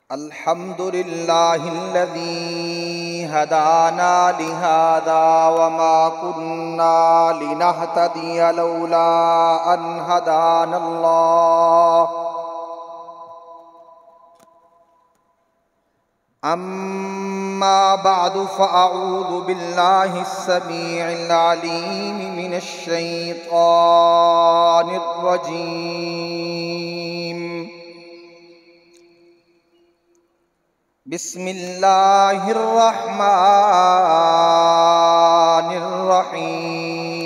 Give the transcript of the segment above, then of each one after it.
الحمد لله الذي هدانا لهذا وما كنا لنهتدي لولا أن هدانا الله أما بعد فأعوذ بالله السميع العليم من الشيطان الرجيم بسم الله الرحمن الرحيم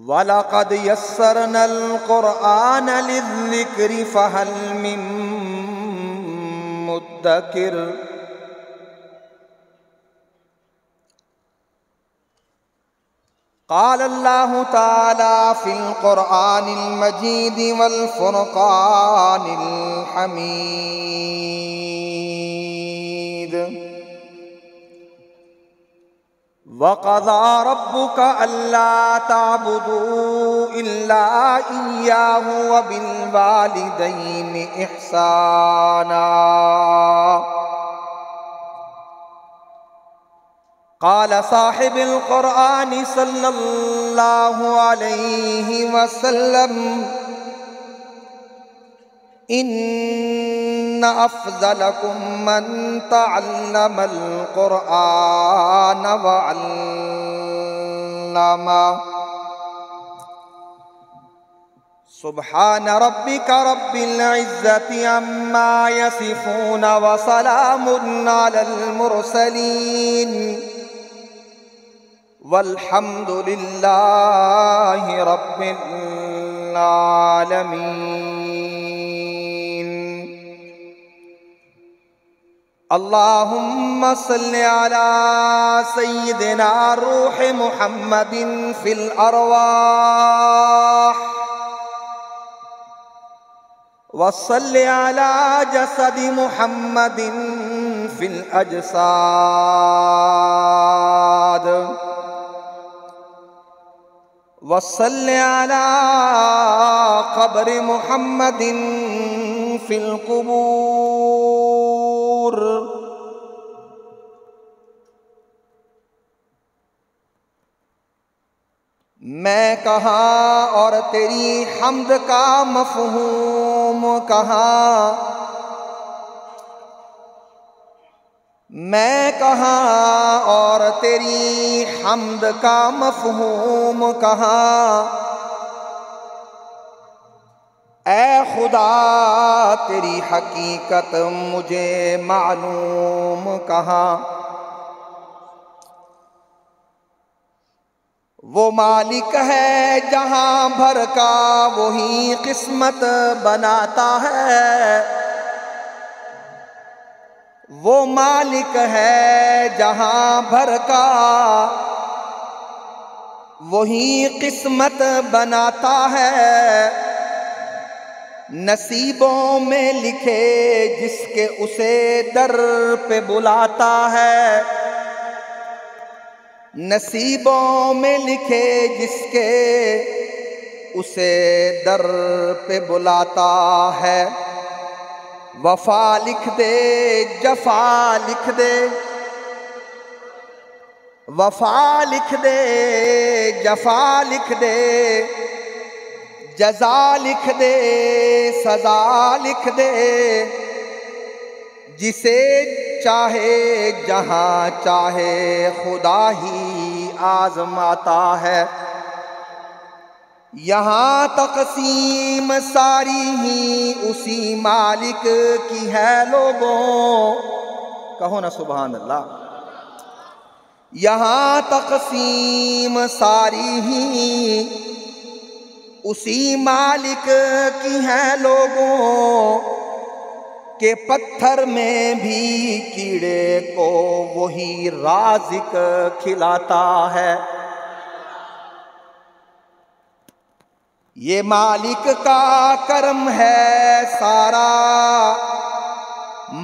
وَلَقَدْ يَسَّرْنَا الْقُرْآنَ لِلذِّكْرِ فَهَلْ مِن مُّدَّكِرٍ قال الله تعالى في القرآن المجيد والفرقان الحميد وَقَضَى رَبُّكَ أَلَّا تَعْبُدُوا إِلَّا إِيَّاهُ وَبِالْوَالِدَيْنِ إِحْسَانًا قال صاحب القرآن صلی اللہ علیہ وسلم ان افضلکم من تعلم القرآن وعلمہ سبحان ربک رب العزة عما یصفون وسلام علی المرسلین والحمد للہ رب العالمین اللہم صلی علی سیدنا روح محمد فی الارواح وصلی علی جسد محمد فی الاجساد وصل على قبر محمد في القبور میں کہاں اور تیری حمد کا مفہوم کہاں میں کہاں اور تیری حمد کا مفہوم کہاں اے خدا تیری حقیقت مجھے معلوم کہاں وہ مالک ہے جہاں بھر کا وہی قسمت بناتا ہے وہ مالک ہے جہاں بھر کا وہی قسمت بناتا ہے نصیبوں میں لکھے جس کے اسے در پہ بلاتا ہے نصیبوں میں لکھے جس کے اسے در پہ بلاتا ہے وفا لکھ دے جفا لکھ دے وفا لکھ دے جفا لکھ دے جزا لکھ دے سزا لکھ دے جسے چاہے جہاں چاہے خدا ہی آزماتا ہے یہاں تقسیم ساری ہی اسی مالک کی ہے لوگوں کہو نا سبحان اللہ یہاں تقسیم ساری ہی اسی مالک کی ہے لوگوں کہ پتھر میں بھی کیڑے کو وہی رازق کھلاتا ہے یہ مالک کا کرم ہے سارا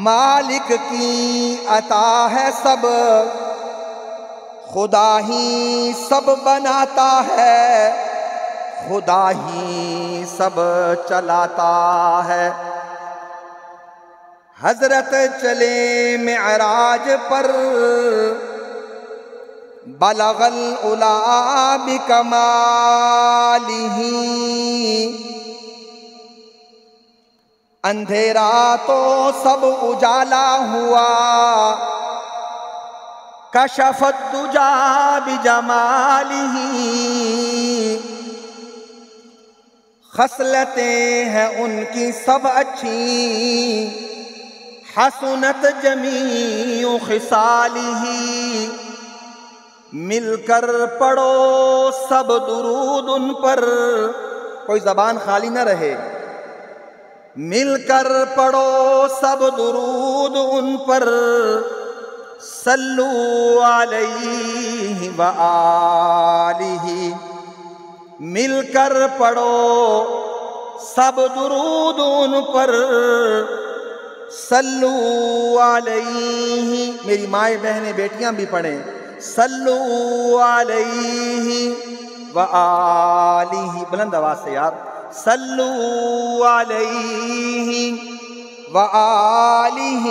مالک کی عطا ہے سب، خدا ہی سب بناتا ہے، خدا ہی سب چلاتا ہے۔ حضرت چلے معراج پر، بلغ العلا بکمالہ، اندھیرا تو سب اجالا ہوا، کشف الدجا بجمالہ۔ خصلتیں ہیں ان کی سب اچھی، حسنت جمیع خصالہ۔ مل کر پڑھو سب درود ان پر، کوئی زبان خالی نہ رہے، مل کر پڑھو سب درود ان پر، صلو علیہ وآلہ۔ مل کر پڑھو سب درود ان پر، صلو علیہ۔ میری مائیں بہنیں بیٹیاں بھی پڑھیں، صلو علیہ وآلہ، بلند آواز سے یار، صلو علیہ وآلہ۔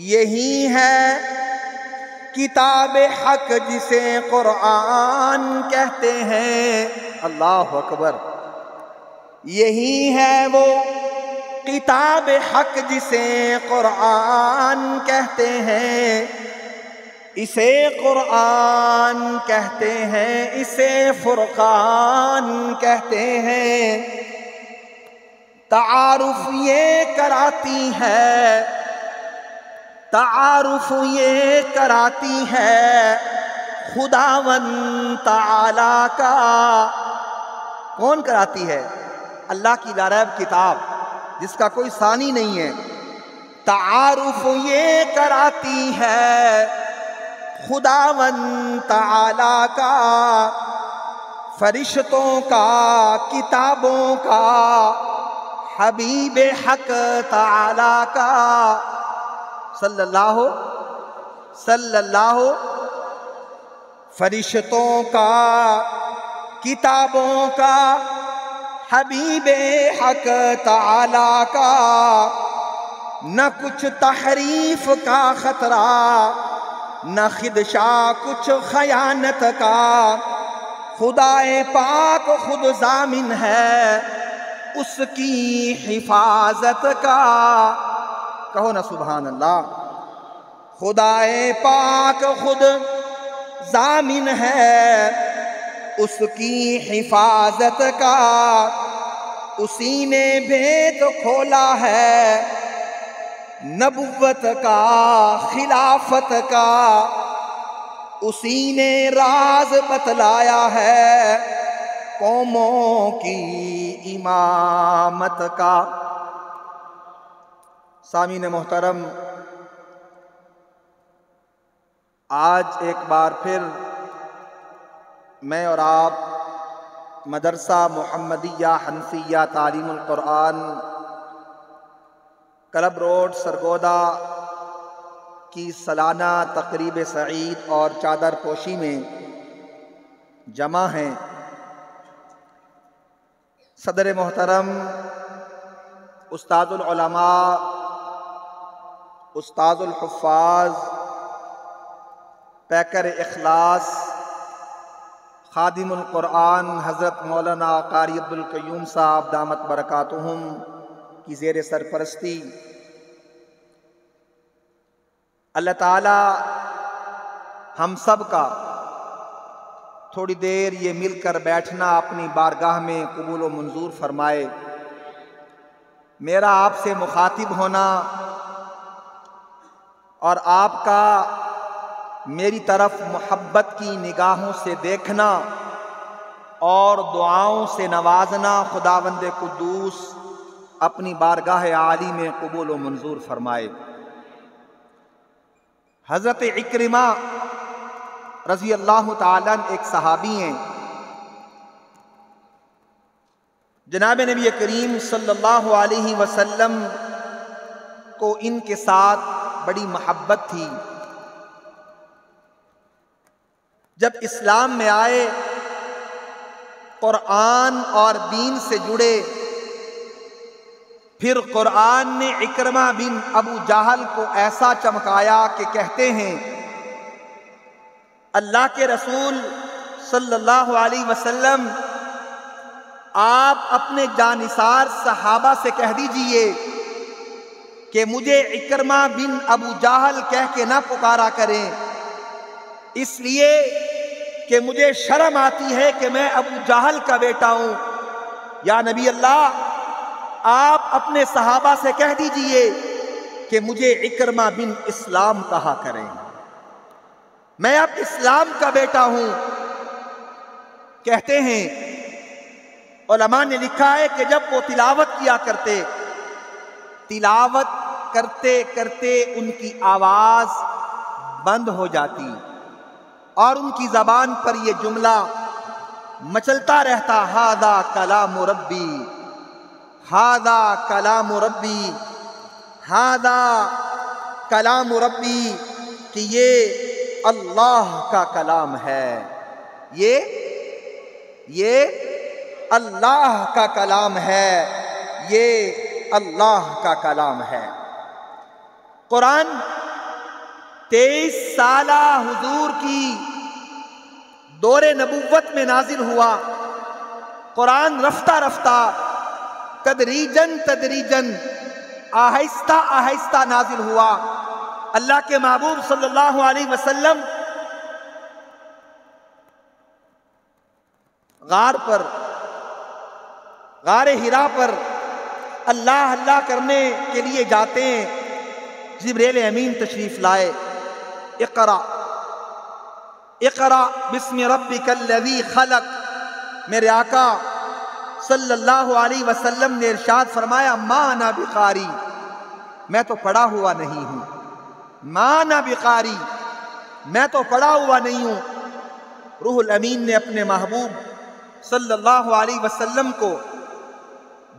یہی ہے کتاب حق جسے قرآن کہتے ہیں، اللہ اکبر۔ یہی ہے وہ کتاب حق جسے قرآن کہتے ہیں، اسے قرآن کہتے ہیں، اسے فرقان کہتے ہیں۔ تعارف یہ کراتی ہے، تعارف یہ کراتی ہے خداوند تعالی کا۔ کون کراتی ہے؟ اللہ کی لاریب کتاب جس کا کوئی ثانی نہیں ہے۔ تعارف یہ کراتی ہے خداوند تعالی کا، فرشتوں کا، کتابوں کا، حبیب حق تعالی کا، صلی اللہ فرشتوں کا، کتابوں کا، حبیب حق تعالی کا۔ نہ کچھ تحریف کا خطرہ، نہ خدشہ کچھ خیانت کا، خدائے پاک خود ضامن ہے اس کی حفاظت کا۔ کہو نا سبحان اللہ۔ خدائے پاک خود ضامن ہے اس کی حفاظت کا، اسی نے بھید کھولا ہے نبوت کا، خلافت کا، اسی نے راز بتلایا ہے قوموں کی امامت کا۔ سامعین محترم، آج ایک بار پھر میں اور آپ مدرسہ محمدیہ حنفیہ تعلیم القرآن کلب روڈ سرگودا کی سالانہ تقریب سعید اور چادر پوشی میں جمع ہیں۔ صدر محترم استاد العلماء، استاد الحفاظ، پیکر اخلاص، خادم القرآن حضرت مولانا قاری عبدالقیوم صاحب دامت برکاتہم کی زیر سرپرستی اللہ تعالی ہم سب کا تھوڑی دیر یہ مل کر بیٹھنا اپنی بارگاہ میں قبول و منظور فرمائے۔ میرا آپ سے مخاطب ہونا اور آپ کا میری طرف محبت کی نگاہوں سے دیکھنا اور دعاؤں سے نوازنا خداوند قدوس اپنی بارگاہ عالی میں قبول و منظور فرمائے۔ حضرت عکرمہ رضی اللہ تعالیٰ عنہ ایک صحابی ہیں، جناب نبی کریم صلی اللہ علیہ وسلم کو ان کے ساتھ بڑی محبت تھی۔ جب اسلام میں آئے، قرآن اور دین سے جڑے، پھر قرآن نے عکرمہ بن ابو جہل کو ایسا چمکایا کہ کہتے ہیں اللہ کے رسول صلی اللہ علیہ وسلم آپ اپنے جانثار صحابہ سے کہہ دیجئے کہ مجھے عکرمہ بن ابو جہل کہہ کے نہ پکارا کریں، اس لیے کہ مجھے شرم آتی ہے کہ میں ابو جہل کا بیٹا ہوں۔ یا نبی اللہ، آپ اپنے صحابہ سے کہہ دیجئے کہ مجھے عکرمہ بن اسلام کہا کریں، میں اب اسلام کا بیٹا ہوں۔ کہتے ہیں علماء نے لکھا ہے کہ جب وہ تلاوت کیا کرتے، تلاوت کرتے کرتے ان کی آواز بند ہو جاتی اور ان کی زبان پر یہ جملہ مچلتا رہتا، ہذا کلام ربی، ہذا کلام ربی، ہذا کلام ربی، کہ یہ اللہ کا کلام ہے، یہ اللہ کا کلام ہے، یہ اللہ کا کلام ہے۔ قرآن 23 سالہ حضور کی دور نبوت میں نازل ہوا۔ قرآن رفتہ رفتہ، تدریجاً تدریجاً، آہستہ آہستہ نازل ہوا۔ اللہ کے محبوب صلی اللہ علیہ وسلم غار ہرا پر اللہ اللہ کرنے کے لیے جاتے ہیں، جبریل امین تشریف لائے، اقرا اقرا بسم ربک الذی خلق۔ میرے آقا صلی اللہ علیہ وسلم نے ارشاد فرمایا، ما انا بقاری، میں تو پڑھا ہوا نہیں ہوں، ما انا بقاری، میں تو پڑھا ہوا نہیں ہوں۔ روح الامین نے اپنے محبوب صلی اللہ علیہ وسلم کو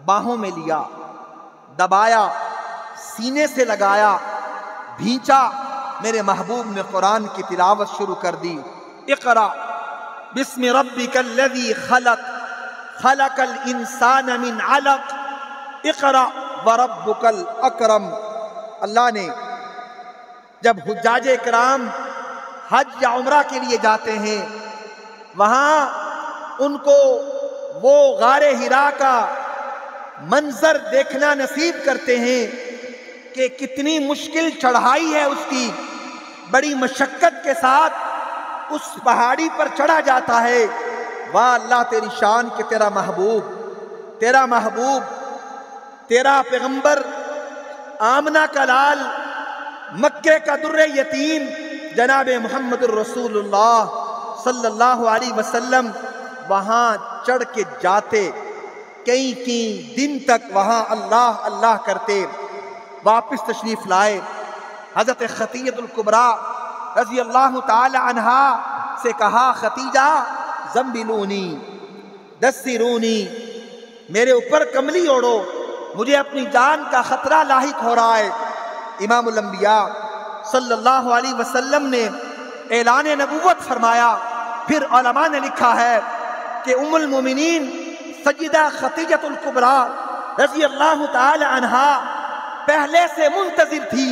باہوں میں لیا، دبایا، سینے سے لگایا، بھینچا، میرے محبوب نے قرآن کی تلاوت شروع کر دی۔ اقرا بسم ربک الذی خلق، خلق الانسان من علق، اقرا وربک الاکرم۔ اللہ نے جب حجاج کرام حج یا عمرہ کے لیے جاتے ہیں، وہاں ان کو وہ غار ہرا کا منظر دیکھنا نصیب کرتے ہیں کہ کتنی مشکل چڑھائی ہے اس کی، بڑی مشقت کے ساتھ اس پہاڑی پر چڑھا جاتا ہے۔ واہ اللہ تیری شان کہ تیرا محبوب، تیرا پیغمبر، آمنہ کا لال، مکے کا در یتیم جناب محمد الرسول اللہ صلی اللہ علیہ وسلم وہاں چڑھ کے جاتے، کئی دن تک وہاں اللہ اللہ کرتے، واپس تشریف لائے۔ حضرت خدیجہ الکبریٰ رضی اللہ تعالی عنہا سے کہا، خدیجہ زمبلونی دسرونی، میرے اوپر کملی اوڑو، مجھے اپنی جان کا خطرہ لاحق ہو رہا ہے۔ امام الانبیاء صلی اللہ علیہ وسلم نے اعلان نبوت فرمایا۔ پھر علماء نے لکھا ہے کہ ام المومنین سیدہ خدیجہ الکبریٰ رضی اللہ تعالی عنہا پہلے سے منتظر تھی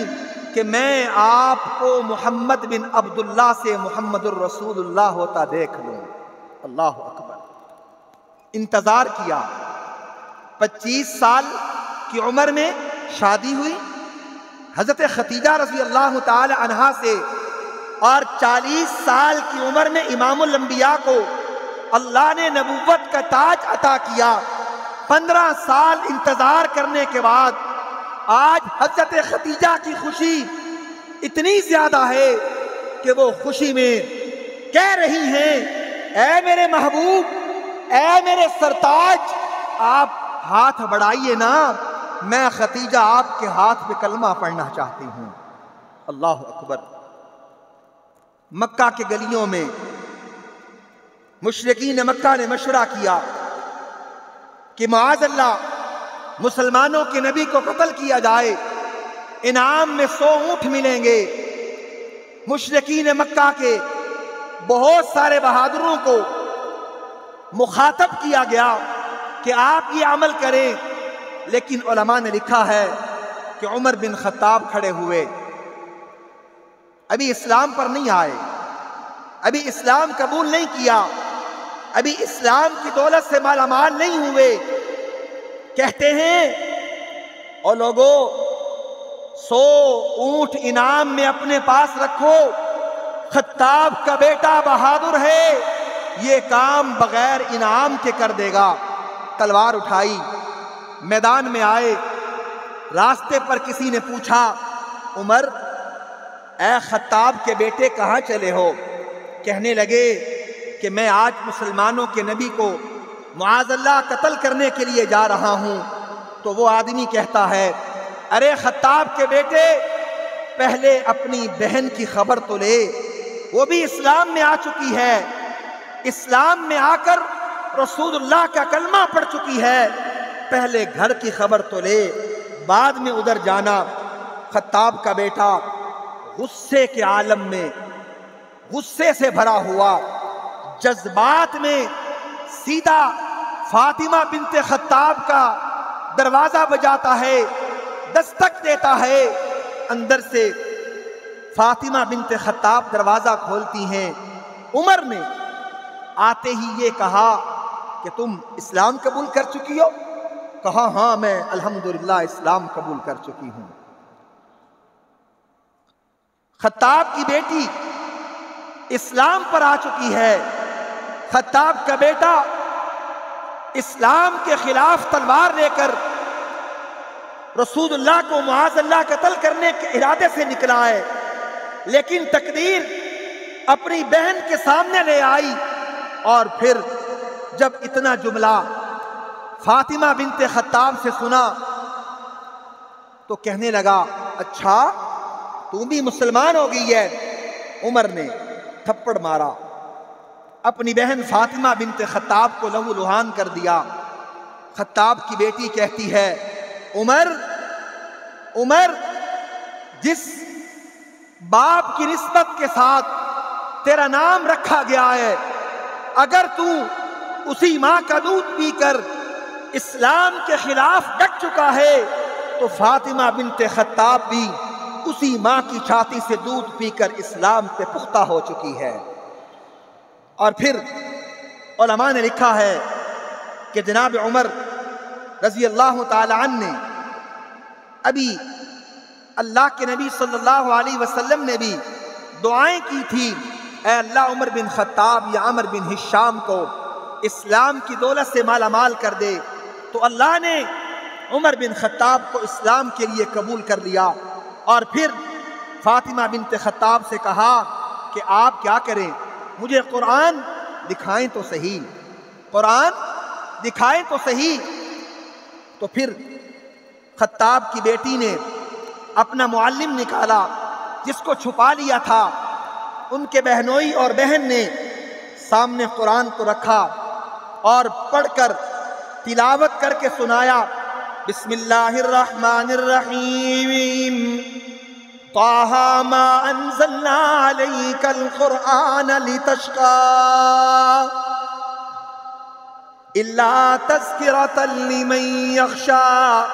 کہ میں آپ کو محمد بن عبداللہ سے محمد الرسول اللہ ہوتا دیکھ لوں۔ اللہ اکبر، انتظار کیا۔ 25 سال کی عمر میں شادی ہوئی حضرت خدیجہ رضی اللہ تعالی عنہا سے، اور 40 سال کی عمر میں امام الانبیاء کو اللہ نے نبوت کا تاج عطا کیا۔ 15 سال انتظار کرنے کے بعد آج حضرت خدیجہ کی خوشی اتنی زیادہ ہے کہ وہ خوشی میں کہہ رہی ہیں، اے میرے محبوب، اے میرے سرتاج، آپ ہاتھ بڑھائیے نا، میں خدیجہ آپ کے ہاتھ پہ کلمہ پڑھنا چاہتی ہوں۔ اللہ اکبر۔ مکہ کے گلیوں میں مشرکین مکہ نے مشورہ کیا کہ معاذ اللہ مسلمانوں کے نبی کو قتل کیا جائے، انعام میں 100 اونٹ ملیں گے۔ مشرکین مکہ کے بہت سارے بہادروں کو مخاطب کیا گیا کہ آپ یہ عمل کریں، لیکن علماء نے لکھا ہے کہ عمر بن خطاب کھڑے ہوئے، ابھی اسلام پر نہیں آئے، ابھی اسلام قبول نہیں کیا، ابھی اسلام کی دولت سے مالا مال نہیں ہوئے۔ کہتے ہیں اور لوگوں 100 اونٹ انعام میں اپنے پاس رکھو، خطاب کا بیٹا بہادر ہے، یہ کام بغیر انعام کے کر دے گا۔ تلوار اٹھائی، میدان میں آئے، راستے پر کسی نے پوچھا عمر اے خطاب کے بیٹے کہاں چلے ہو؟ کہنے لگے کہ میں آج مسلمانوں کے نبی کو معاذ اللہ قتل کرنے کے لیے جا رہا ہوں۔ تو وہ آدمی کہتا ہے ارے خطاب کے بیٹے پہلے اپنی بہن کی خبر تو لے، وہ بھی اسلام میں آ چکی ہے، اسلام میں آ کر رسول اللہ کا کلمہ پڑھ چکی ہے، پہلے گھر کی خبر تو لے، بعد میں ادھر جانا۔ خطاب کا بیٹا غصے کے عالم میں، غصے سے بھرا ہوا، جذبات میں سیدھا فاطمہ بنت خطاب کا دروازہ بجاتا ہے، دستک دیتا ہے۔ اندر سے فاطمہ بنت خطاب دروازہ کھولتی ہیں۔ عمر نے آتے ہی یہ کہا کہ تم اسلام قبول کر چکی ہو؟ کہا ہاں میں الحمدللہ اسلام قبول کر چکی ہوں۔ خطاب کی بیٹی اسلام پر آ چکی ہے، خطاب کا بیٹا اسلام کے خلاف تلوار لے کر رسول اللہ کو معاذ اللہ قتل کرنے کے ارادے سے نکلا ہے، لیکن تقدیر اپنی بہن کے سامنے لے آئی۔ اور پھر جب اتنا جملہ فاطمہ بنت خطاب سے سنا تو کہنے لگا اچھا تم بھی مسلمان ہو گئی ہے۔ عمر نے تھپڑ مارا، اپنی بہن فاطمہ بنت خطاب کو لہو لہان کر دیا۔ خطاب کی بیٹی کہتی ہے عمر جس باپ کی نسبت کے ساتھ تیرا نام رکھا گیا ہے، اگر تو اسی ماں کا دودھ پی کر اسلام کے خلاف ڈٹ چکا ہے تو فاطمہ بنت خطاب بھی اسی ماں کی چھاتی سے دودھ پی کر اسلام پہ پختہ ہو چکی ہے۔ اور پھر علماء نے لکھا ہے کہ جناب عمر رضی اللہ تعالی عنہ نے ابھی اللہ کے نبی صلی اللہ علیہ وسلم نے بھی دعائیں کی تھی، اے اللہ عمر بن خطاب یا عمر بن ہشام کو اسلام کی دولت سے مالا مال کر دے، تو اللہ نے عمر بن خطاب کو اسلام کے لیے قبول کر لیا۔ اور پھر فاطمہ بنت خطاب سے کہا کہ آپ کیا کریں، مجھے قرآن دکھائیں تو صحیح، قرآن دکھائیں تو صحیح۔ تو پھر خطاب کی بیٹی نے اپنا معلم نکالا جس کو چھپا لیا تھا، ان کے بہنوئی اور بہن نے سامنے قرآن کو رکھا اور پڑھ کر تلاوت کر کے سنایا، بسم اللہ الرحمن الرحیم، طٰہٰ ما انزلنا علیک القرآن لتشقیٰ الا تذکرۃ لمن یخشیٰ۔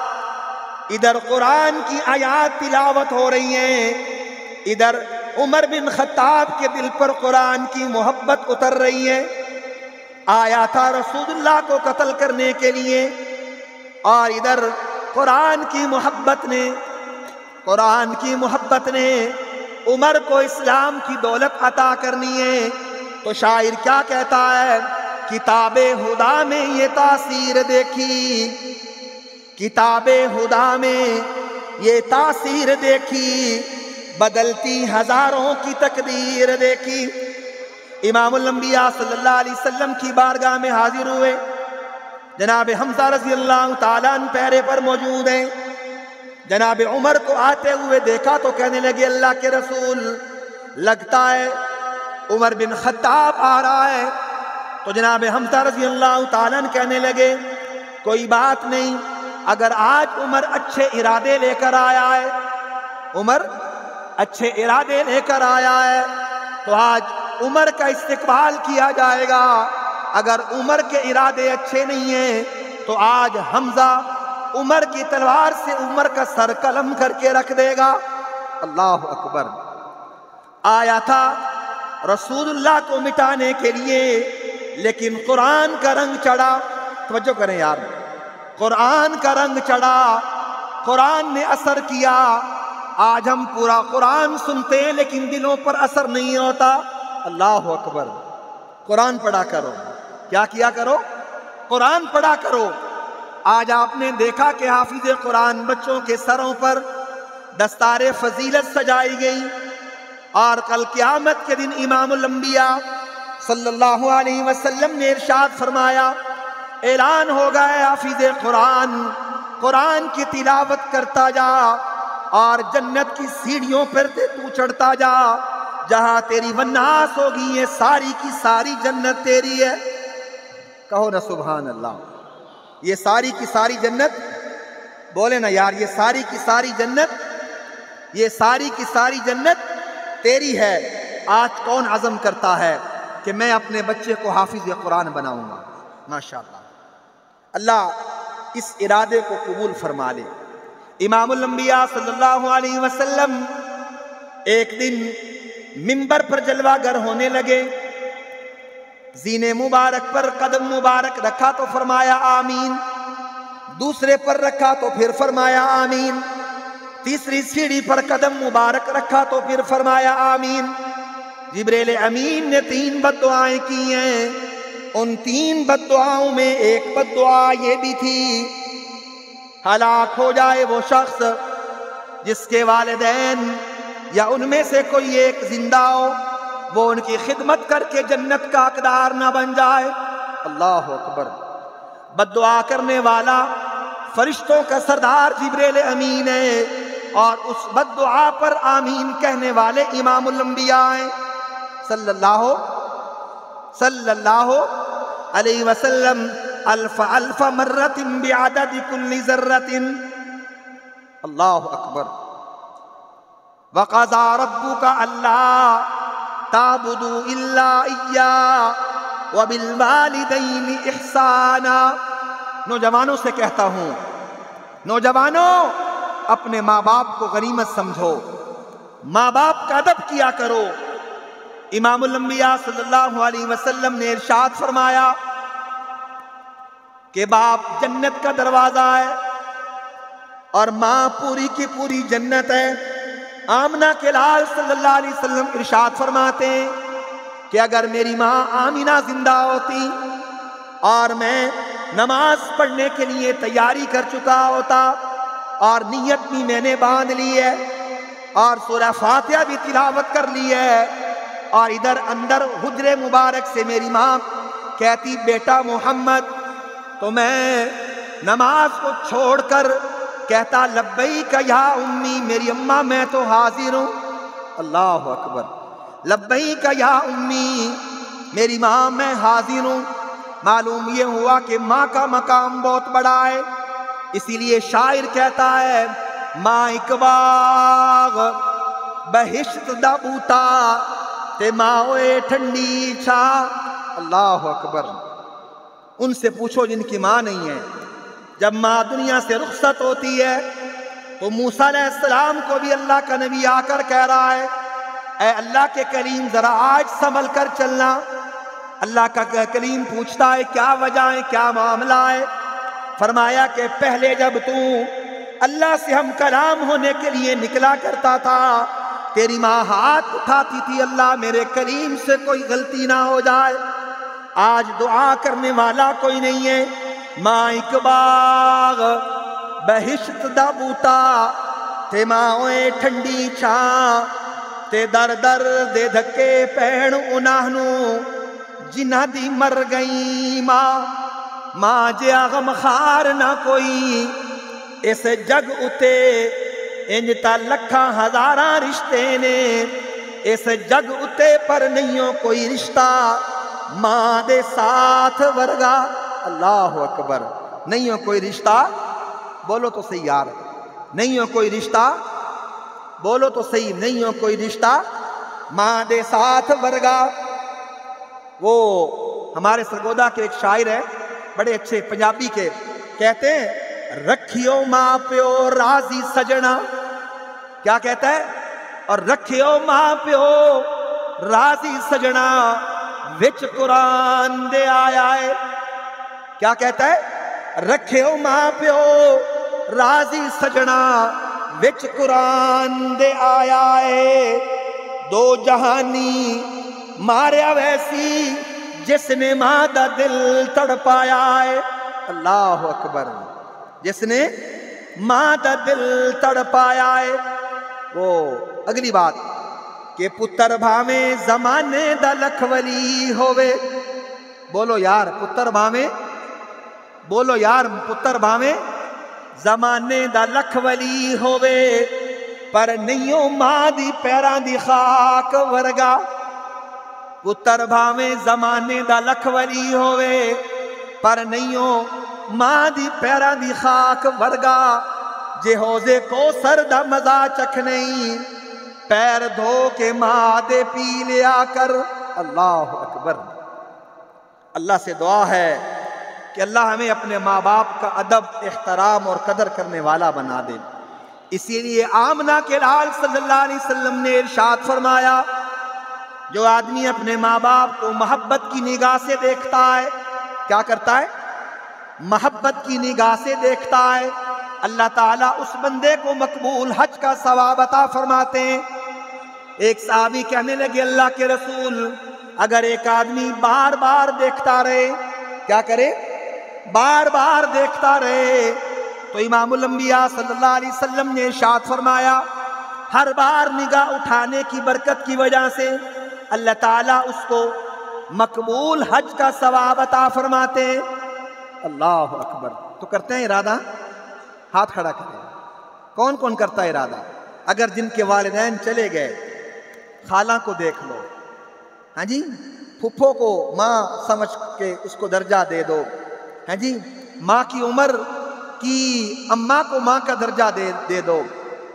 ادھر قرآن کی آیات تلاوت ہو رہی ہیں، ادھر عمر بن خطاب کے دل پر قرآن کی محبت اتر رہی ہے۔ آیا تھا رسول اللہ کو قتل کرنے کے لیے، اور ادھر قرآن کی محبت نے عمر کو اسلام کی دولت عطا کرنی ہے۔ تو شاعر کیا کہتا ہے، کتاب خدا میں یہ تاثیر دیکھی، کتاب خدا میں یہ تاثیر دیکھی، بدلتی ہزاروں کی تقدیر دیکھی۔ امام الانبیاء صلی اللہ علیہ وسلم کی بارگاہ میں حاضر ہوئے، جناب حمزہ رضی اللہ تعالیٰ عنہ پہرے پر موجود ہیں۔ جناب عمر کو آتے ہوئے دیکھا تو کہنے لگے اللہ کے رسول لگتا ہے عمر بن خطاب آ رہا ہے۔ تو جناب حمزہ رضی اللہ تعالیٰ عنہ کہنے لگے کوئی بات نہیں، اگر آج عمر اچھے ارادے لے کر آیا ہے عمر اچھے ارادے لے کر آیا ہے تو آج عمر کا استقبال کیا جائے گا. اگر عمر کے ارادے اچھے نہیں ہیں تو آج حمزہ عمر کی تلوار سے عمر کا سر قلم کر کے رکھ دے گا. اللہ اکبر. آیا تھا رسول اللہ کو مٹانے کے لیے لیکن قرآن کا رنگ چڑھا. توجہ کریں یار, قرآن کا رنگ چڑھا, قرآن نے اثر کیا. آج ہم پورا قرآن سنتے ہیں لیکن دلوں پر اثر نہیں ہوتا. اللہ اکبر. قرآن پڑھا کرو. کیا کیا کرو؟ قرآن پڑھا کرو. آج آپ نے دیکھا کہ حافظ قرآن بچوں کے سروں پر دستار فضیلت سجائی گئی اور کل قیامت کے دن امام الانبیاء صلی اللہ علیہ وسلم نے ارشاد فرمایا, اعلان ہوگا ہے حافظ قرآن, قرآن کی تلاوت کرتا جا اور جنت کی سیڑھیوں پر تو چڑھتا جا. جہاں تیری وناس ہوگی یہ ساری کی ساری جنت تیری ہے. کہو نا سبحان اللہ. یہ ساری کی ساری جنت, بولے نا یار, یہ ساری کی ساری جنت, یہ ساری کی ساری جنت تیری ہے. آج کون عزم کرتا ہے کہ میں اپنے بچے کو حافظ قرآن بناؤں گا؟ ماشاءاللہ. اللہ اس ارادے کو قبول فرما لے. امام الانبیاء صلی اللہ علیہ وسلم ایک دن منبر پر جلوہ گر ہونے لگے. زینے مبارک پر قدم مبارک رکھا تو فرمایا آمین, دوسرے پر رکھا تو پھر فرمایا آمین, تیسری سیڑھی پر قدم مبارک رکھا تو پھر فرمایا آمین. جبریل امین نے 3 بد دعائیں کی ہیں. ان 3 بد دعاؤں میں ایک بد دعا یہ بھی تھی, ہلاک ہو جائے وہ شخص جس کے والدین یا ان میں سے کوئی ایک زندہ ہو, وہ ان کی خدمت کر کے جنت کا حقدار نہ بن جائے. اللہ اکبر. بد دعا کرنے والا فرشتوں کا سردار جبریل امین ہے اور اس بد دعا پر آمین کہنے والے امام الانبیاء ہیں صلی اللہ علیہ وسلم. الف الف مرت بعدد کل ذرۃ. اللہ اکبر. وقضى ربك الا تعبدوا الا اياه وبالوالدين احسانا. نوجوانوں سے کہتا ہوں, نوجوانوں اپنے ماں باپ کو غنیمت سمجھو, ماں باپ کا ادب کیا کرو. امام الانبیاء صلی اللہ علیہ وسلم نے ارشاد فرمایا کہ باپ جنت کا دروازہ ہے اور ماں پوری کی پوری جنت ہے. آمنہ کے لال صلی اللہ علیہ وسلم ارشاد فرماتے ہیں کہ اگر میری ماں آمنہ زندہ ہوتی اور میں نماز پڑھنے کے لیے تیاری کر چکا ہوتا اور نیت بھی میں نے باندھ لی ہے اور سورہ فاتحہ بھی تلاوت کر لی ہے اور ادھر اندر حجرے مبارک سے میری ماں کہتی بیٹا محمد, تو میں نماز کو چھوڑ کر کہتا لبیک یا امی, میری اماں میں تو حاضر ہوں. اللہ اکبر. لبیک یا امی, میری ماں میں حاضر ہوں. معلوم یہ ہوا کہ ماں کا مقام بہت بڑا ہے. اسی لیے شاعر کہتا ہے ماں ایک باغ بہشت دا بوٹا تے ماں ہوئے ٹھنڈی چھا. اللہ اکبر. ان سے پوچھو جن کی ماں نہیں ہے. جب ماں دنیا سے رخصت ہوتی ہے تو موسیٰ علیہ السلام کو بھی اللہ کا نبی آ کر کہہ رہا ہے اے اللہ کے کریم ذرا آج سنبھل کر چلنا. اللہ کا کریم پوچھتا ہے کیا وجہ ہے, کیا معاملہ ہے؟ فرمایا کہ پہلے جب تو اللہ سے ہم کلام ہونے کے لیے نکلا کرتا تھا تیری ماں ہاتھ اٹھاتی تھی اللہ میرے کریم سے کوئی غلطی نہ ہو جائے. آج دعا کرنے والا کوئی نہیں ہے. ماں ایک باغ بہشت دا بوٹا تے ماں ہوئے ٹھنڈی چھاں تے در در دے دھکے پہن انہاں نو جنہ دی مر گئی ماں. ماں جیا غم خار نہ کوئی اس جگ اتے انج تا لکھاں ہزاراں رشتے نے اس جگ اتے پر نہیں ہو کوئی رشتہ ماں دے ساتھ ورگا. اللہ اکبر. نہیں ہو کوئی رشتہ, بولو تو صحیح یار, نہیں ہو کوئی رشتہ بولو تو صحیح، نہیں ہو کوئی رشتہ ماں دے ساتھ ورگا۔ وہ ہمارے سرگودا کے ایک شاعر ہے بڑے اچھے پنجابی کے، کہتے ہیں رکھیو ماں پیو راضی سجنا، کیا کہتا ہے؟ اور رکھیو ماں پیو راضی سجنا وچ قرآن دے آیا ہے۔ کیا کہتا ہے؟ رکھیو ماں پیو راضی سجنا وچ قرآن دے آیا ہے، دو جہانی ماریا ویسی جس نے ماں دا دل تڑپایا ہے۔ اللہ اکبر، جس نے ماں دا دل تڑپایا ہے۔ وہ اگلی بات کہ پتر بھاویں زمانے دا لکھ ولی ہووے، بولو یار پتر بھاویں، بولو یار پتر بھاویں زمانے دا لکھ ولی ہووے، پر نہیں ماں دی پیراں دی خاک ورگا۔ پتر بھاویں زمانے دا لکھ ولی ہووے، پر نہیں ماں دی پیراں دی خاک ورگا، جے حوضے کو سر دا مزہ چکھ نہیں، پیر دھو کے ماں دے پی لیا کر۔ اللہ اکبر۔ اللہ سے دعا ہے کہ اللہ ہمیں اپنے ماں باپ کا ادب، احترام اور قدر کرنے والا بنا دے۔ اسی لیے آمنہ کے لال صلی اللہ علیہ وسلم نے ارشاد فرمایا، جو آدمی اپنے ماں باپ کو محبت کی نگاہ سے دیکھتا ہے، کیا کرتا ہے؟ محبت کی نگاہ سے دیکھتا ہے، اللہ تعالیٰ اس بندے کو مقبول حج کا ثواب عطا فرماتے ہیں۔ ایک صحابی کہنے لگے اللہ کے رسول، اگر ایک آدمی بار بار دیکھتا رہے، کیا کرے؟ بار بار دیکھتا رہے، تو امام الانبیاء صلی اللہ علیہ وسلم نے ارشاد فرمایا، ہر بار نگاہ اٹھانے کی برکت کی وجہ سے اللہ تعالیٰ اس کو مقبول حج کا ثواب عطا فرماتے ہیں۔ اللہ اکبر۔ تو کرتے ہیں ارادہ؟ ہاتھ کھڑا کریں۔ کون کون کرتا ہے ارادہ؟ اگر جن کے والدین چلے گئے، خالہ کو دیکھ لو، ہاں جی، پھپھو کو ماں سمجھ کے اس کو درجہ دے دو، ہاں جی، ماں کی عمر کی اماں کو ماں کا درجہ دے دو،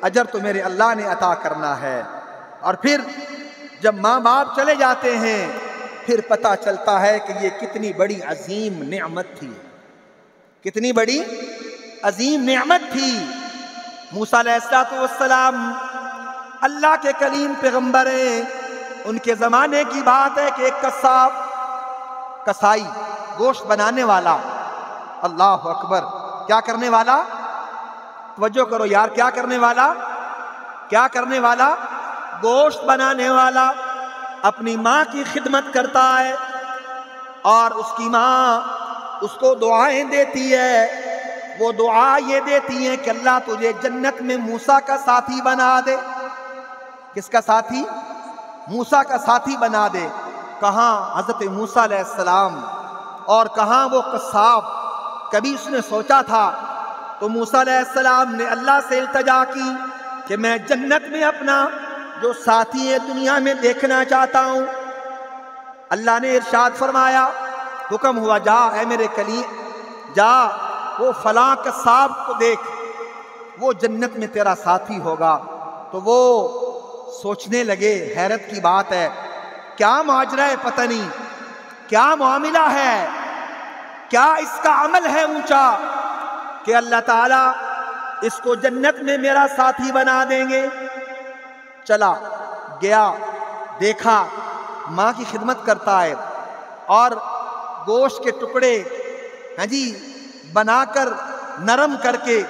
اجر تو میرے اللہ نے عطا کرنا ہے۔ اور پھر جب ماں باپ چلے جاتے ہیں، پھر پتہ چلتا ہے کہ یہ کتنی بڑی عظیم نعمت تھی، کتنی بڑی عظیم نعمت تھی۔ موسیٰ علیہ السلام اللہ کے کلیم پیغمبر ہیں، ان کے زمانے کی بات ہے کہ ایک قصاب، کسائی، گوشت بنانے والا، اللہ اکبر، کیا کرنے والا؟ توجہ کرو یار، کیا کرنے والا؟ کیا کرنے والا؟ گوشت بنانے والا اپنی ماں کی خدمت کرتا ہے، اور اس کی ماں اس کو دعائیں دیتی ہے۔ وہ دعا یہ دیتی ہیں کہ اللہ تجھے جنت میں موسیٰ کا ساتھی بنا دے۔ کس کا ساتھی؟ موسیٰ کا ساتھی بنا دے۔ کہاں حضرت موسیٰ علیہ السلام اور کہاں وہ قصاب؟ کبھی اس نے سوچا تھا؟ تو موسیٰ علیہ السلام نے اللہ سے التجا کی کہ میں جنت میں اپنا جو ساتھی ہے دنیا میں دیکھنا چاہتا ہوں۔ اللہ نے ارشاد فرمایا، حکم ہوا جا اے میرے کلیم، جا وہ فلاں قصاب کو دیکھ، وہ جنت میں تیرا ساتھی ہوگا۔ تو وہ سوچنے لگے، حیرت کی بات ہے، کیا ماجرا ہے، پتہ نہیں کیا معاملہ ہے، کیا اس کا عمل ہے اونچا کہ اللہ تعالیٰ اس کو جنت میں میرا ساتھی بنا دیں گے۔ چلا گیا، دیکھا ماں کی خدمت کرتا ہے، اور گوشت کے ٹکڑے ہاں جی بنا کر نرم کر کے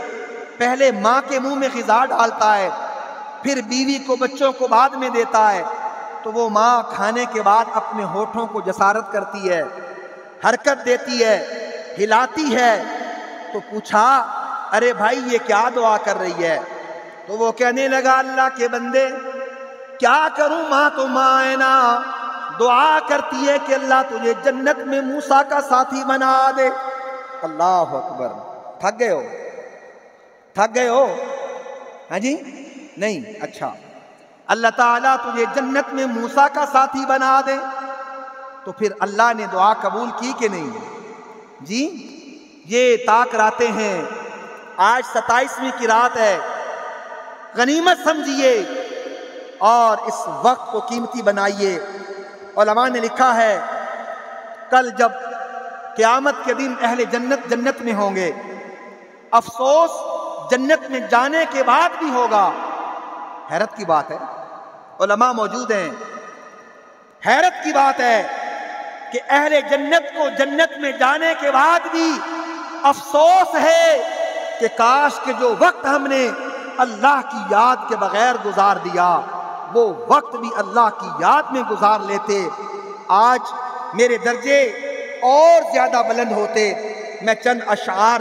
پہلے ماں کے منہ میں غذا ڈالتا ہے، پھر بیوی کو، بچوں کو بعد میں دیتا ہے۔ تو وہ ماں کھانے کے بعد اپنے ہونٹوں کو جسارت کرتی ہے، حرکت دیتی ہے، ہلاتی ہے۔ تو پوچھا، ارے بھائی یہ کیا دعا کر رہی ہے؟ تو وہ کہنے لگا، اللہ کے بندے کیا کروں، ماں تو ماں ہے نا، دعا کرتی ہے کہ اللہ تجھے جنت میں موسیٰ کا ساتھی بنا دے۔ اللہ اکبر۔ تھک گئے ہو؟ تھک گئے ہو؟ ہاں جی نہیں؟ اچھا، اللہ تعالیٰ تجھے جنت میں موسیٰ کا ساتھی بنا دے، تو پھر اللہ نے دعا قبول کی کہ نہیں؟ جی یہ طاق راتیں ہیں، آج 27ویں کی رات ہے، غنیمت سمجھیے اور اس وقت کو قیمتی بنائیے۔ علماء نے لکھا ہے کل جب قیامت کے دن اہل جنت جنت میں ہوں گے، افسوس جنت میں جانے کے بعد بھی ہوگا۔ حیرت کی بات ہے، علماء موجود ہیں، حیرت کی بات ہے کہ اہل جنت کو جنت میں جانے کے بعد بھی افسوس ہے کہ کاش کہ جو وقت ہم نے اللہ کی یاد کے بغیر گزار دیا وہ وقت بھی اللہ کی یاد میں گزار لیتے، آج میرے درجے اور زیادہ بلند ہوتے۔ میں چند اشعار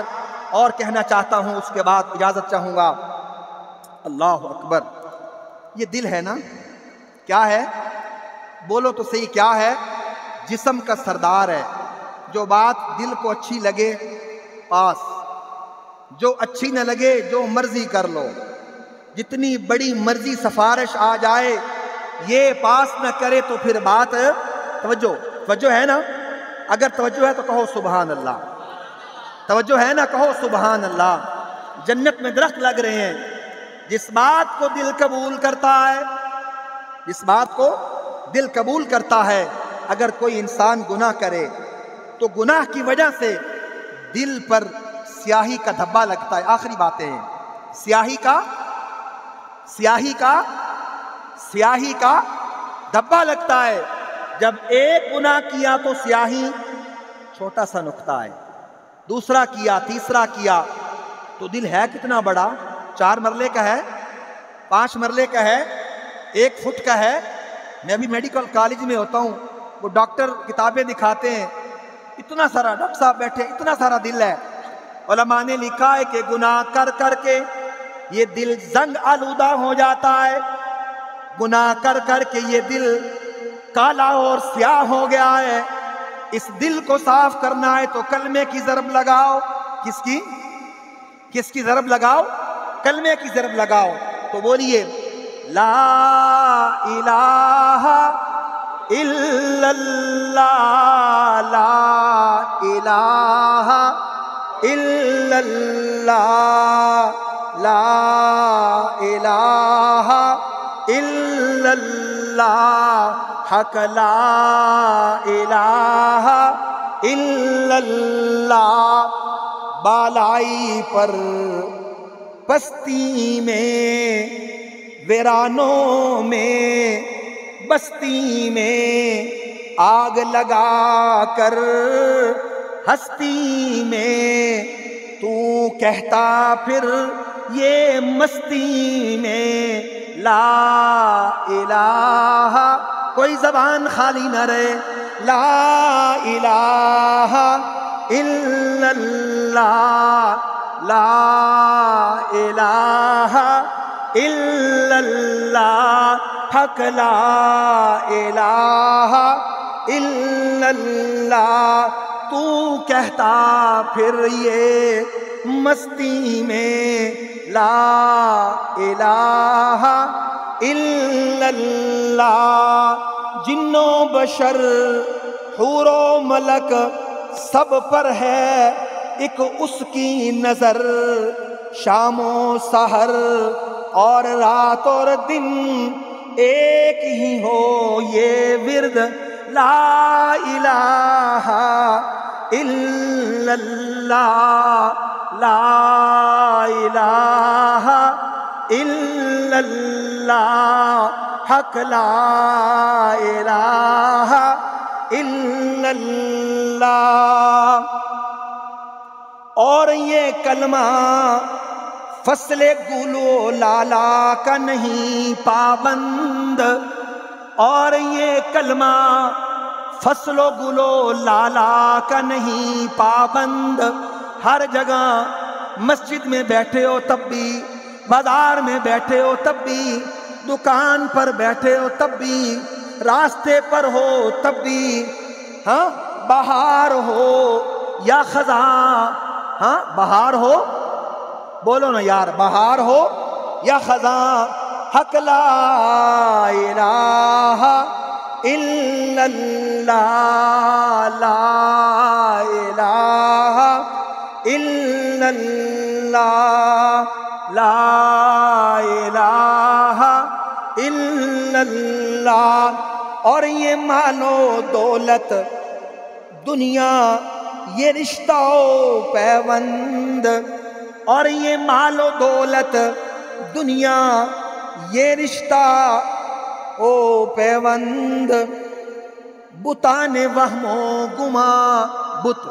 اور کہنا چاہتا ہوں، اس کے بعد اجازت چاہوں گا۔ اللہ اکبر، یہ دل ہے نا، کیا ہے؟ بولو تو صحیح، کیا ہے؟ جسم کا سردار ہے۔ جو بات دل کو اچھی لگے پاس، جو اچھی نہ لگے جو مرضی کر لو، جتنی بڑی مرضی سفارش آ جائے یہ پاس نہ کرے تو پھر بات توجہ ہے نا؟ اگر توجہ ہے تو کہو سبحان اللہ، توجہ ہے نا؟ کہو سبحان اللہ۔ جنت میں درخت لگ رہے ہیں، جس بات کو دل قبول کرتا ہے، جس بات کو دل قبول کرتا ہے، اگر کوئی انسان گناہ کرے تو گناہ کی وجہ سے دل پر سیاہی کا دھبا لگتا ہے۔ آخری باتیں ہیں، سیاہی کا دھبا لگتا ہے۔ جب ایک گناہ کیا تو سیاہی چھوٹا سا نقطہ ہے، دوسرا کیا، تیسرا کیا تو دل ہے کتنا بڑا؟ 4 مرلے کا ہے، 5 مرلے کا ہے، 1 فٹ کا ہے۔ میں بھی میڈیکل کالج میں ہوتا ہوں، وہ ڈاکٹر کتابیں دکھاتے ہیں، اتنا سارا ڈاکٹر صاحب بیٹھے، اتنا سارا دل ہے۔ علماء نے لکھا ہے کہ گناہ کر کر کے یہ دل زنگ آلودہ ہو جاتا ہے، گناہ کر کر کے یہ دل کالا اور سیاہ ہو گیا ہے۔ اس دل کو صاف کرنا ہے تو کلمے کی ضرب لگاؤ۔ کس کی ضرب لگاؤ؟ کلمے کی ضرب لگاؤ۔ تو بولیے لا الہ الا اللہ، لا الہ الا اللہ، لا الہ الا اللہ، حق لا الہ الا اللہ۔ بالائی پر پستی میں، ویرانوں میں، بستی میں، آگ لگا کر ہستی میں، تو کہتا پھر یہ مستی میں لا الہ، کوئی زبان خالی نہ رہے، لا الہ الا اللہ، لا الہ الا اللہ، حق لا الہ الا اللہ۔ تو کہتا پھر یہ مستی میں لا الہ الا اللہ۔ جن و بشر، حور و ملک، سب پر ہے ایک اس کی نظر، شام و سحر اور رات اور دن ایک ہی ہو یہ ورد، لا الہ الا اللہ، لا الہ الا اللہ، حق لا الہ الا اللہ۔ اور یہ کلمہ فصل گل و لالا کا نہیں پابند، اور یہ کلمہ فصل و گل و لالا کا نہیں پابند۔ ہر جگہ مسجد میں بیٹھے ہو تب بھی، بازار میں بیٹھے ہو تب بھی، دکان پر بیٹھے ہو تب بھی، راستے پر ہو تب بھی، ہاں بہار ہو یا خزاں، ہاں بہار ہو، بولو نا یار، بہار ہو یا خزاں، حق لا الہ الا اللہ، لا الہ الا اللہ، لا الہ الا اللہ، اور یہ مال و دولت دنیا یہ رشتہ و پیوند، اور یہ مال و دولت دنیا یہ رشتہ او پیوند، بتان وہم و گمان، بت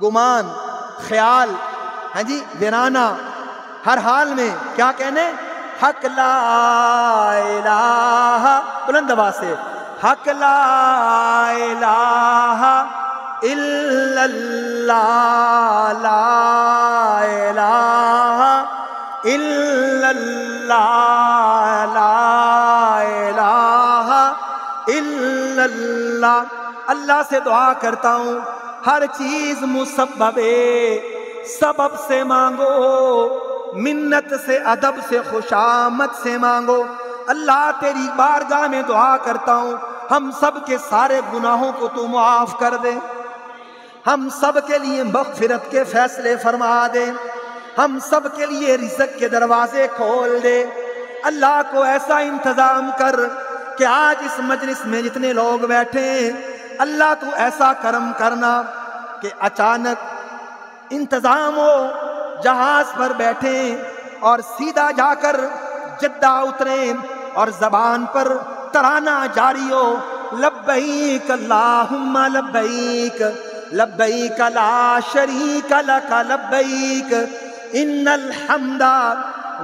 گمان خیال، ہاں جی ویرانہ، ہر حال میں کیا کہنے؟ حق لا الہ، بلند آواز سے، حق لا الہ الا اللہ، لا الہ الا اللہ، لا الہ الا اللہ۔ اللہ سے دعا کرتا ہوں ہر چیز مسبب سبب سے مانگو، منت سے ادب سے خوشامد سے مانگو۔ اللہ تیری بارگاہ میں دعا کرتا ہوں ہم سب کے سارے گناہوں کو تو معاف کر دے، ہم سب کے لیے مغفرت کے فیصلے فرما دے، ہم سب کے لیے رزق کے دروازے کھول دے۔ اللہ کو ایسا انتظام کر کہ آج اس مجلس میں جتنے لوگ بیٹھے ہیں، اللہ تو ایسا کرم کرنا کہ اچانک انتظام ہو، جہاز پر بیٹھیں اور سیدھا جا کر جدہ اتریں اور زبان پر ترانہ جاری ہو، لبیک اللہم لبیک، لبیک لا شریک لک لبیک، ان الحمد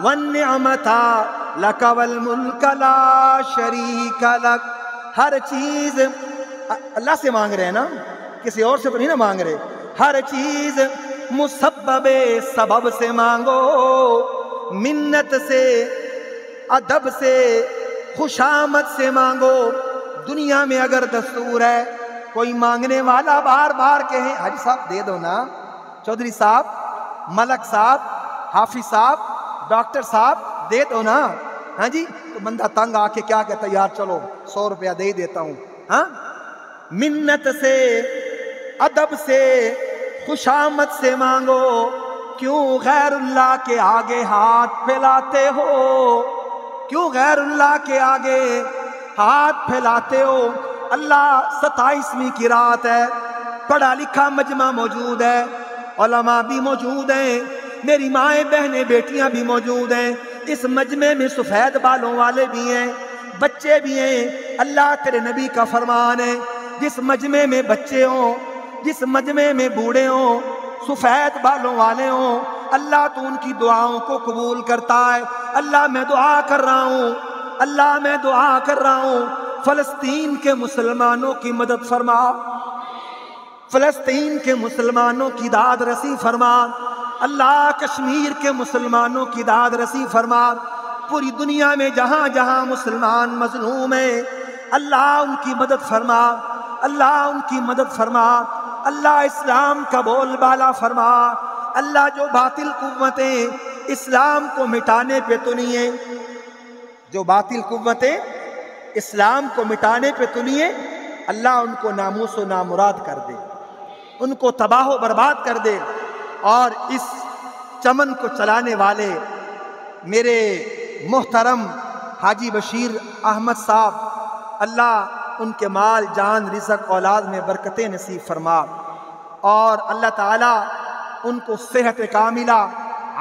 والنعمت لک والملک لا شریک لک۔ ہر چیز اللہ سے مانگ رہے ہیں نا، کسی اور سے تو نہیں نا مانگ رہے۔ ہر چیز مسبب سبب سے مانگو، منت سے ادب سے خوشامد سے مانگو۔ دنیا میں اگر دستور ہے کوئی مانگنے والا بار بار کہے حاجی صاحب دے دو نا، چودھری صاحب، ملک صاحب، حافظ صاحب، ڈاکٹر صاحب دے دو نا، ہاں جی، تو بندہ تنگ آ کے کیا کہتا ہے؟ یار چلو 100 روپیہ دے دیتا ہوں۔ ہاں، منت سے ادب سے خوشامد سے مانگو۔ کیوں غیر اللہ کے آگے ہاتھ پھیلاتے ہو؟ کیوں غیر اللہ کے آگے ہاتھ پھیلاتے ہو؟ اللہ 27ویں کی رات ہے، پڑھا لکھا مجمع موجود ہے، علماء بھی موجود ہیں، میری مائیں بہنیں بیٹیاں بھی موجود ہیں، اس مجمع میں سفید بالوں والے بھی ہیں، بچے بھی ہیں۔ اللہ تیرے نبی کا فرمان ہے جس مجمع میں بچے ہوں، جس مجمع میں بوڑھے ہوں، سفید بالوں والے ہوں، اللہ تو ان کی دعاؤں کو قبول کرتا ہے۔ اللہ میں دعا کر رہا ہوں، اللہ میں دعا کر رہا ہوں، فلسطین کے مسلمانوں کی مدد فرما، فلسطین کے مسلمانوں کی داد رسی فرما، اللہ کشمیر کے مسلمانوں کی داد رسی فرما، پوری دنیا میں جہاں جہاں مسلمان مظلوم ہیں اللہ ان کی مدد فرما، اللہ ان کی مدد فرما، اللہ اسلام کا بول بالا فرما۔ اللہ جو باطل قوتیں اسلام کو مٹانے پہ تلی ہیں، جو باطل قوتیں اسلام کو مٹانے پہ تلی ہیں، اللہ ان کو ناموس و نامراد کر دے، ان کو تباہ و برباد کر دے۔ اور اس چمن کو چلانے والے میرے محترم حاجی بشیر احمد صاحب، اللہ ان کے مال جان رزق اولاد میں برکتیں نصیب فرما، اور اللہ تعالیٰ ان کو صحت کاملہ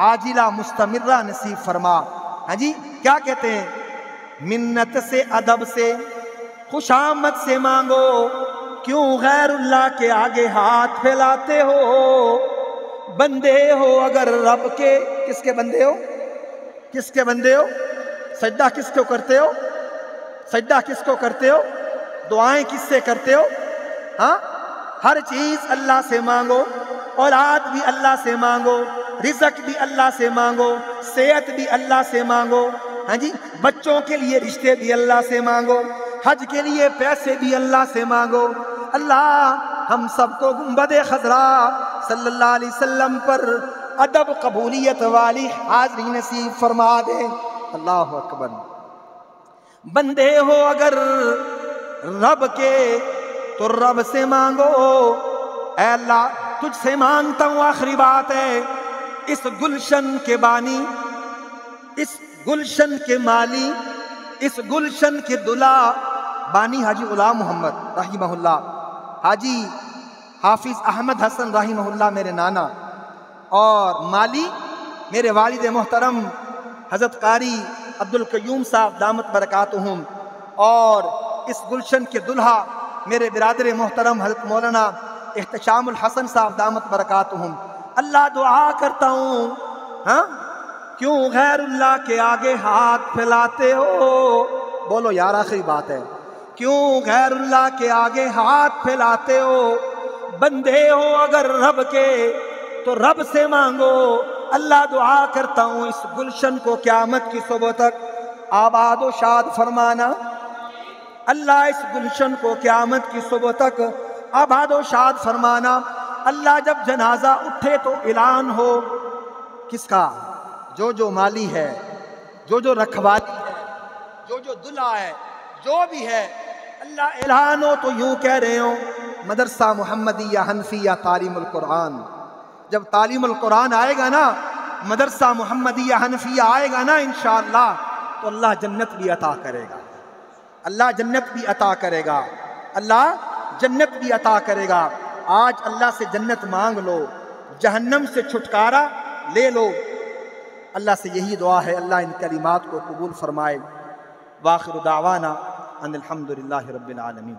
عاجلہ مستمرہ نصیب فرما۔ ہاں جی، کیا کہتے ہیں؟ منت سے ادب سے خوشامد سے مانگو، کیوں غیر اللہ کے آگے ہاتھ پھیلاتے ہو؟ بندے ہو اگر رب کے، کس کے بندے ہو؟ کس کے بندے ہو؟ سجدہ کس کو کرتے ہو؟ سجدہ کس کو کرتے ہو؟ دعائیں کس سے کرتے ہو؟ ہاں، ہر چیز اللہ سے مانگو، اولاد بھی اللہ سے مانگو، رزق بھی اللہ سے مانگو، صحت بھی اللہ سے مانگو، ہاں جی، بچوں کے لیے رشتے بھی اللہ سے مانگو، حج کے لیے پیسے بھی اللہ سے مانگو۔ اللہ ہم سب کو گنبد خضرا صلی اللہ علیہ وسلم پر ادب قبولیت والی حاضری نصیب فرما دے۔ اللہ اکبر۔ بندے ہو اگر رب کے تو رب سے مانگو، اے اللہ تجھ سے مانگتا ہوں، آخری بات ہے، اس گلشن کے بانی، اس گلشن کے مالی، اس گلشن کے دلہا بانی حاجی غلام محمد رحمہ اللہ، حاجی حافظ احمد حسن رحمہ اللہ میرے نانا، اور مالی میرے والد محترم حضرت قاری عبدالقیوم صاحب دامت برکاتہم، اور اس گلشن کے دلہا میرے برادر محترم حضرت مولانا احتشام الحسن صاحب دامت برکاتہم۔ اللہ دعا کرتا ہوں، ہاں کیوں غیر اللہ کے آگے ہاتھ پھیلاتے ہو؟ بولو یار، آخری بات ہے، کیوں غیر اللہ کے آگے ہاتھ پھیلاتے ہو؟ بندے ہو اگر رب کے تو رب سے مانگو۔ اللہ دعا کرتا ہوں اس گلشن کو قیامت کی صبح تک آباد و شاد فرمانا۔ اللہ اس گلشن کو قیامت کی صبح تک آباد و شاد فرمانا۔ اللہ جب جنازہ اٹھے تو اعلان ہو کس کا؟ جو مالی ہے، جو رکھوالی ہے، جو دلہا ہے، جو بھی ہے، اللہ اعلان ہو تو یوں کہہ رہے ہوں، مدرسہ محمدیہ حنفیہ تعلیم القرآن۔ جب تعلیم القرآن آئے گا نا، مدرسہ محمدیہ حنفیہ آئے گا نا انشاءاللہ، تو اللہ جنت بھی عطا کرے گا، اللہ جنت بھی عطا کرے گا، اللہ جنت بھی عطا کرے گا۔ آج اللہ سے جنت مانگ لو، جہنم سے چھٹکارا لے لو۔ اللہ سے یہی دعا ہے، اللہ ان کلمات کو قبول فرمائے۔ وآخر دعوانا ان الحمدللہ رب العالمین۔